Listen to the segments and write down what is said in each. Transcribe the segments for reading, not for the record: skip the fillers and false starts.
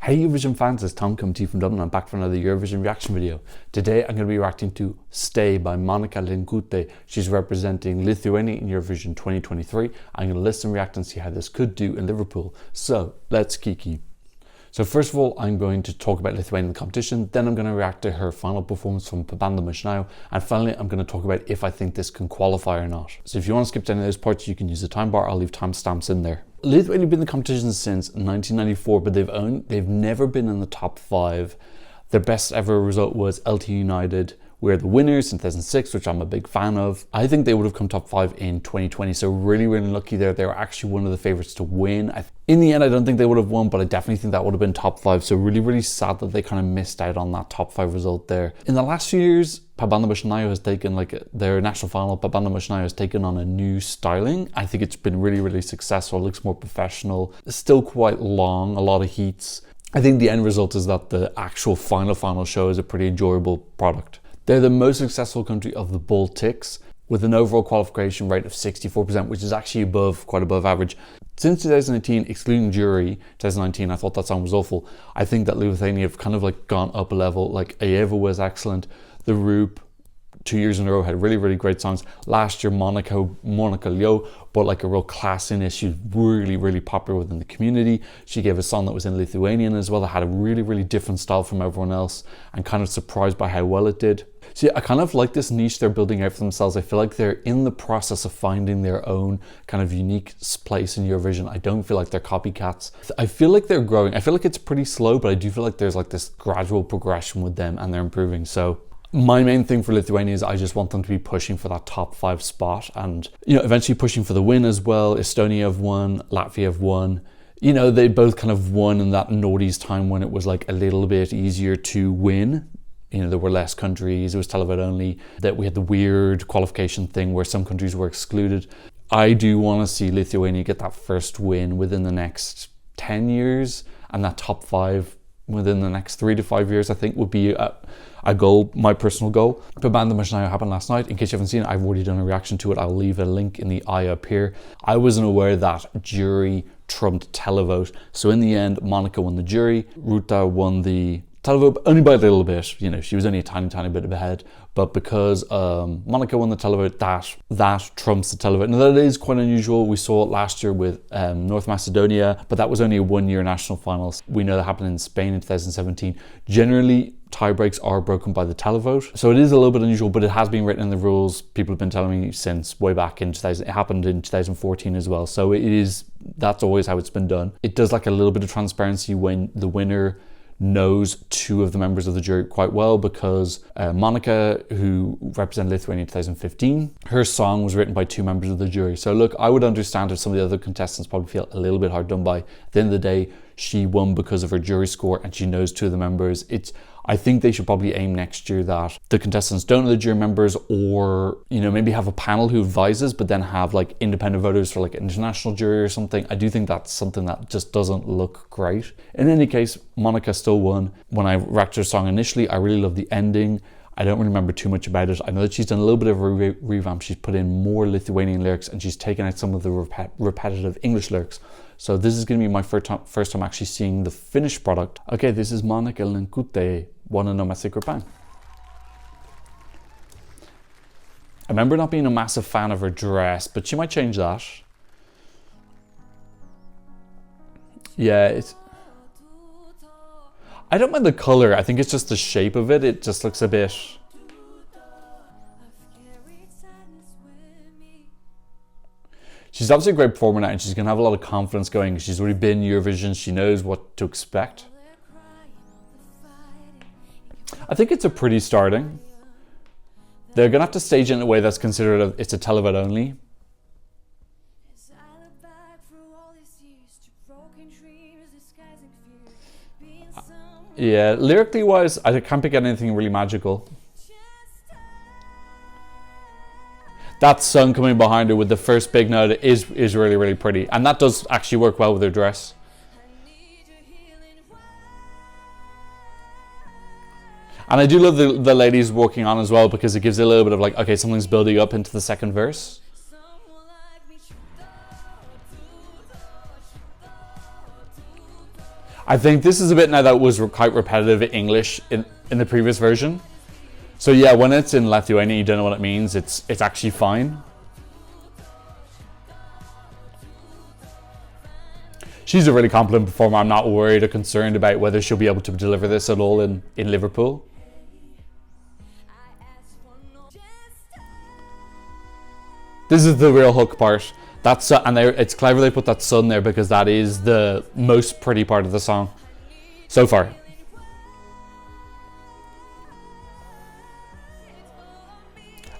Hey Eurovision fans, it's Tom coming to you from Dublin. I'm back for another Eurovision reaction video. Today I'm going to be reacting to Stay by Monika Linkyte. She's representing Lithuania in Eurovision 2023. I'm going to listen, react and see how this could do in Liverpool. So let's kiki. So first of all, I'm going to talk about Lithuania in the competition, then I'm going to react to her final performance from Pabandom, Naujo, and finally I'm going to talk about if I think this can qualify or not. So if you want to skip to any of those parts, you can use the time bar. I'll leave timestamps in there. Lithuania have been in the competition since 1994, but they've never been in the top 5. Their best ever result was LT United. We're the winners in 2006, which I'm a big fan of. I think they would have come top 5 in 2020, so really lucky there. They were actually one of the favourites to win. In the end, I don't think they would have won, but I definitely think that would have been top 5, so really sad that they kind of missed out on that top 5 result there. In the last few years, Pabandom Naujo has taken, their national final, Pabandom Naujo has taken on a new styling. I think it's been really successful. It looks more professional. It's still quite long, a lot of heats. I think the end result is that the actual final show is a pretty enjoyable product. They're the most successful country of the Baltics with an overall qualification rate of 64%, which is actually quite above average. Since 2018, excluding jury, 2019, I thought that song was awful. I think that Lithuania have kind of gone up a level. Ayeva was excellent. The Roop, 2 years in a row, had really great songs. Last year, Monika Linkyte brought a real class in it. She's really popular within the community. She gave a song that was in Lithuanian as well, that had a really different style from everyone else, and kind of surprised by how well it did. So yeah, I kind of like this niche they're building out for themselves. I feel like they're in the process of finding their own kind of unique place in Eurovision. I don't feel like they're copycats. I feel like they're growing. I feel like it's pretty slow, but I do feel like there's this gradual progression with them and they're improving. So my main thing for Lithuania is I just want them to be pushing for that top 5 spot and, eventually pushing for the win as well. Estonia have won, Latvia have won. They both kind of won in that noughties time when it was a little bit easier to win. There were less countries, it was televote only, that we had the weird qualification thing where some countries were excluded. I do want to see Lithuania get that first win within the next 10 years, and that top 5 within the next 3 to 5 years, I think would be a goal, my personal goal. Pabandom Naujo happened last night. In case you haven't seen it, I've already done a reaction to it. I'll leave a link in the eye up here. I wasn't aware that jury trumped televote. So in the end, Monika won the jury, Ruta won the televote, only by a little bit. She was only a tiny bit ahead, but because Monika won the televote, that trumps the televote. Now that is quite unusual. We saw it last year with North Macedonia, but that was only a 1-year national finals. We know that happened in Spain in 2017. Generally, tie breaks are broken by the televote, so it is a little bit unusual, but it has been written in the rules. People have been telling me since way back in 2000. It happened in 2014 as well, so that's always how it's been done. It does a little bit of transparency when the winner knows 2 of the members of the jury quite well, because Monika, who represented Lithuania in 2015, her song was written by 2 members of the jury. So look, I would understand if some of the other contestants probably feel a little bit hard done by. At the end of the day, she won because of her jury score and she knows 2 of the members. I think they should probably aim next year that the contestants don't know the jury members, or maybe have a panel who advises, but then have independent voters for an international jury or something. I do think that's something that just doesn't look great. In any case, Monika still won. When I reacted to her song initially, I really loved the ending. I don't really remember too much about it. I know that she's done a little bit of a revamp. She's put in more Lithuanian lyrics and she's taken out some of the repetitive English lyrics. So this is going to be my first time actually seeing the finished product. Okay, this is Monika Linkyte. Wanna know my secret bang? I remember not being a massive fan of her dress, but she might change that. Yeah, I don't mind the color. I think it's just the shape of it. It just looks a bit... She's obviously a great performer now, and she's going to have a lot of confidence going. She's already been Eurovision. She knows what to expect. I think it's a pretty starting. They're going to have to stage it in a way that's considered it's a televote only. Yeah, lyrically wise, I can't pick out anything really magical. That sun coming behind her with the first big note is really pretty, and that does actually work well with her dress. And I do love the ladies walking on as well, because it gives it a little bit of okay, something's building up into the second verse. I think this is a bit now that was quite repetitive English in the previous version. So yeah, when it's in Lithuania, you don't know what it means. It's actually fine. She's a really competent performer. I'm not worried or concerned about whether she'll be able to deliver this at all in Liverpool. This is the real hook part. And it's clever they put that sun there because that is the most pretty part of the song so far.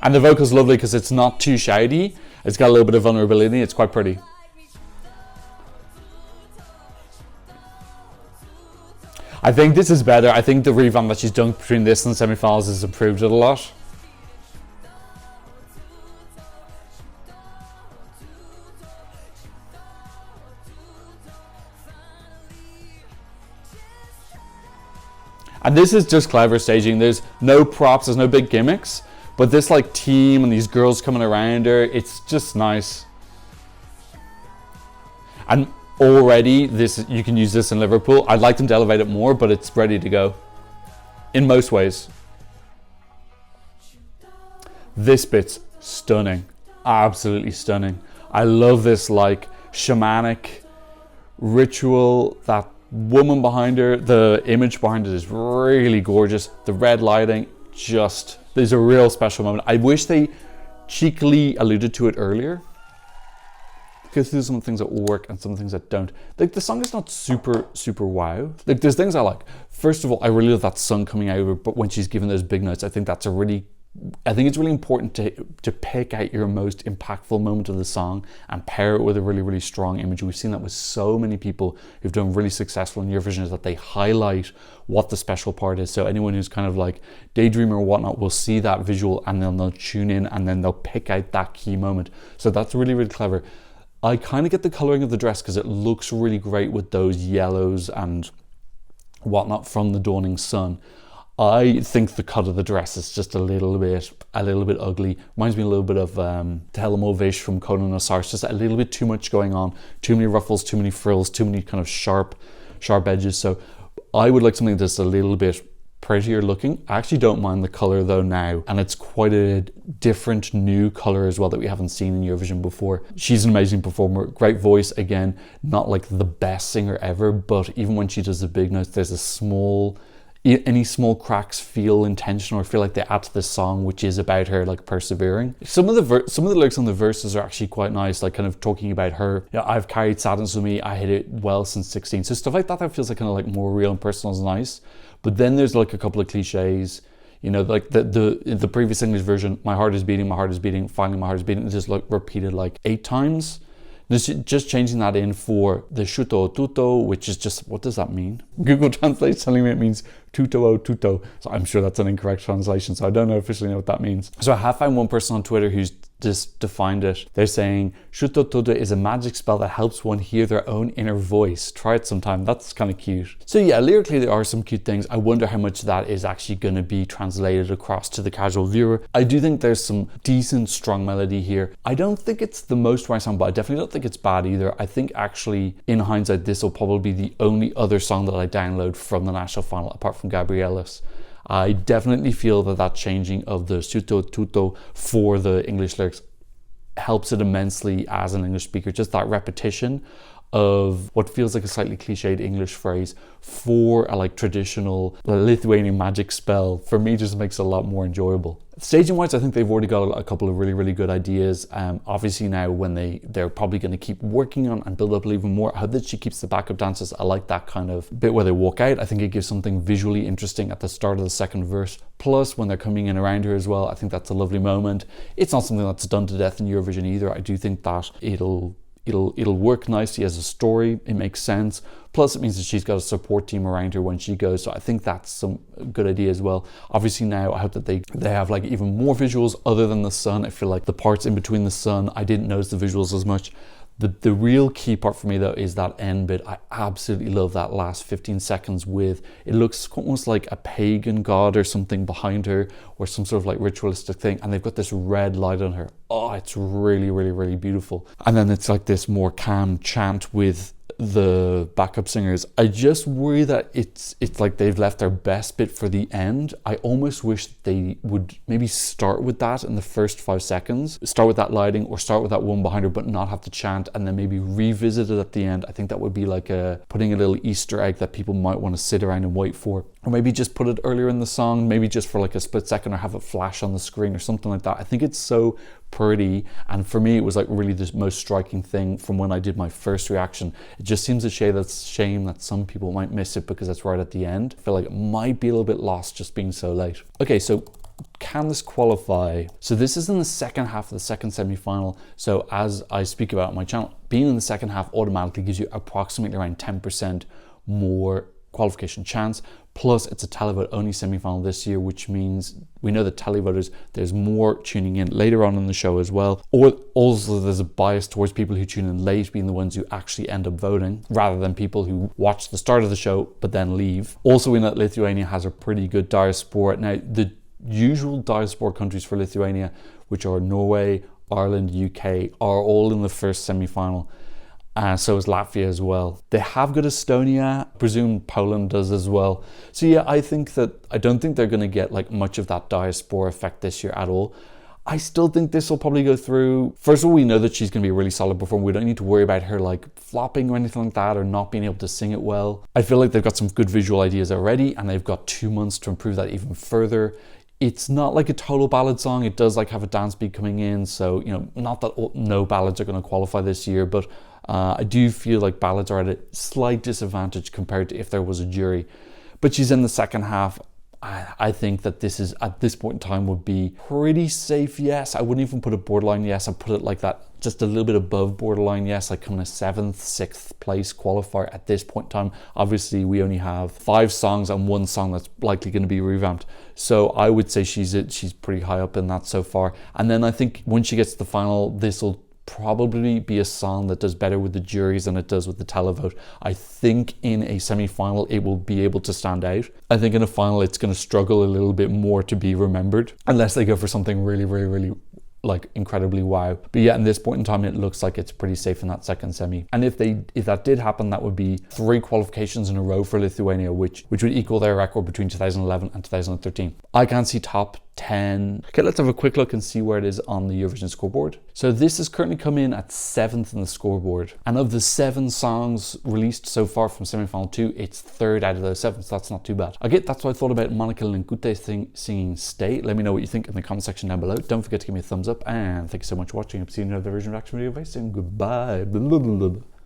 And the vocal's lovely because it's not too shouty. It's got a little bit of vulnerability. It's quite pretty. I think this is better. I think the revamp that she's done between this and the semi-finals has improved it a lot. And this is just clever staging. There's no props, there's no big gimmicks, but this like team and these girls coming around her, it's just nice. And already you can use this in Liverpool. I'd like them to elevate it more, but it's ready to go in most ways. This bit's stunning, absolutely stunning. I love this like shamanic ritual. That woman behind her, the image behind it is really gorgeous. The red lighting, there's a real special moment. I wish they cheekily alluded to it earlier, because there's some things that will work and some things that don't. Like the song is not super wow. Like there's things I like. First of all, I really love that sun coming out of her, but when she's given those big notes, I think it's really important to pick out your most impactful moment of the song and pair it with a really strong image. We've seen that with so many people who've done really successful in Eurovision, is that they highlight what the special part is. So anyone who's kind of like daydreamer or whatnot will see that visual and then they'll tune in and then they'll pick out that key moment. So that's really clever. I kind of get the coloring of the dress because it looks really great with those yellows and whatnot from the dawning sun. I think the cut of the dress is just a little bit ugly. Reminds me a little bit of Telemovish from Conan Osiris. Just a little bit too much going on. Too many ruffles, too many frills, too many kind of sharp edges. So I would like something that's a little bit prettier looking. I actually don't mind the color though now, and it's quite a different new color as well that we haven't seen in Eurovision before. She's an amazing performer, great voice. Again, not like the best singer ever, but even when she does the big notes, there's any small cracks feel intentional or feel like they add to the song, which is about her like persevering. Some of the lyrics on the verses are actually quite nice, like kind of talking about her. Yeah, I've carried sadness with me. I hid it well since 16. So stuff like that feels like kind of like more real and personal is nice. But then there's like a couple of cliches, you know, like the previous English version, my heart is beating, finally my heart is beating, it's just like repeated like 8 times. Just changing that in for the shuto tuto, which is just, what does that mean? Google Translate's telling me it means tuto o tuto. So I'm sure that's an incorrect translation. So I don't officially know what that means. So I have found one person on Twitter who's just defined it. They're saying shuto tuto is a magic spell that helps one hear their own inner voice. Try it sometime. That's kind of cute. So yeah, lyrically there are some cute things. I wonder how much that is actually going to be translated across to the casual viewer. I do think there's some decent strong melody here. I don't think it's the most right song, but I definitely don't think it's bad either. I think actually in hindsight this will probably be the only other song that I download from the national final apart from Gabrielis. I definitely feel that changing of the shuto tuto for the English lyrics helps it immensely as an English speaker. Just that repetition of what feels like a slightly cliched English phrase for a like traditional Lithuanian magic spell, for me just makes it a lot more enjoyable. Staging wise, I think they've already got a couple of really good ideas. Obviously now when they're probably going to keep working on and build up even more. I hope that she keeps the backup dancers. I like that kind of bit where they walk out. I think it gives something visually interesting at the start of the second verse. Plus when they're coming in around her as well, I think that's a lovely moment. It's not something that's done to death in Eurovision either. I do think that it'll work nicely as a story. It makes sense. Plus it means that she's got a support team around her when she goes. So I think that's some good idea as well. Obviously now I hope that they have like even more visuals other than the sun. I feel like the parts in between the sun, I didn't notice the visuals as much. The real key part for me though is that end bit. I absolutely love that last 15 seconds with, it looks almost like a pagan god or something behind her or some sort of like ritualistic thing, and they've got this red light on her. Oh, it's really beautiful. And then it's like this more calm chant with the backup singers. I just worry that it's like they've left their best bit for the end. I almost wish they would maybe start with that in the first 5 seconds, start with that lighting, or start with that one behind her but not have to chant, and then maybe revisit it at the end. I think that would be like putting a little Easter egg that people might want to sit around and wait for. Or maybe just put it earlier in the song, maybe just for like a split second, or have it flash on the screen or something like that. I think it's so pretty, and for me it was like really the most striking thing from when I did my first reaction. It just seems a shame that some people might miss it because it's right at the end. I feel like it might be a little bit lost just being so late. Okay, so can this qualify? So this is in the second half of the second semi-final. So as I speak about on my channel, being in the second half automatically gives you approximately around 10% more qualification chance. Plus it's a televote only semi-final this year, which means we know that televoters, there's more tuning in later on in the show as well. Or also there's a bias towards people who tune in late being the ones who actually end up voting, rather than people who watch the start of the show but then leave. Also, we know that Lithuania has a pretty good diaspora. Now, the usual diaspora countries for Lithuania, which are Norway, Ireland, UK, are all in the first semi-final. So is Latvia as well. They have got Estonia, I presume Poland does as well. So yeah, I don't think they're going to get like much of that diaspora effect this year at all. I still think this will probably go through. First of all, we know that she's going to be a really solid performer. We don't need to worry about her like flopping or anything like that, or not being able to sing it well. I feel like they've got some good visual ideas already, and they've got 2 months to improve that even further. It's not like a total ballad song. It does like have a dance beat coming in. So, you know, not that no ballads are going to qualify this year, but I do feel like ballads are at a slight disadvantage compared to if there was a jury. But she's in the second half. I think that this is, at this point in time, would be pretty safe yes. I wouldn't even put it borderline yes. I'd put it like that, just a little bit above borderline yes, like kind of 7th, 6th place qualifier at this point in time. Obviously, we only have 5 songs and 1 song that's likely going to be revamped. So I would say she's pretty high up in that so far. And then I think when she gets to the final, this will probably be a song that does better with the juries than it does with the televote. I think in a semi-final it will be able to stand out. I think in a final it's going to struggle a little bit more to be remembered, unless they go for something really like incredibly wow. But yeah, in this point in time, it looks like it's pretty safe in that second semi. And if that did happen, that would be 3 qualifications in a row for Lithuania, which would equal their record between 2011 and 2013. I can't see top 10. Okay, let's have a quick look and see where it is on the Eurovision scoreboard. So this has currently come in at 7th in the scoreboard. And of the 7 songs released so far from semi-final 2, it's 3rd out of those 7, so that's not too bad. Okay, that's what I thought about Monika Linkyte singing Stay. Let me know what you think in the comment section down below. Don't forget to give me a thumbs up, and thank you so much for watching. I've seen another version reaction video very soon. Goodbye.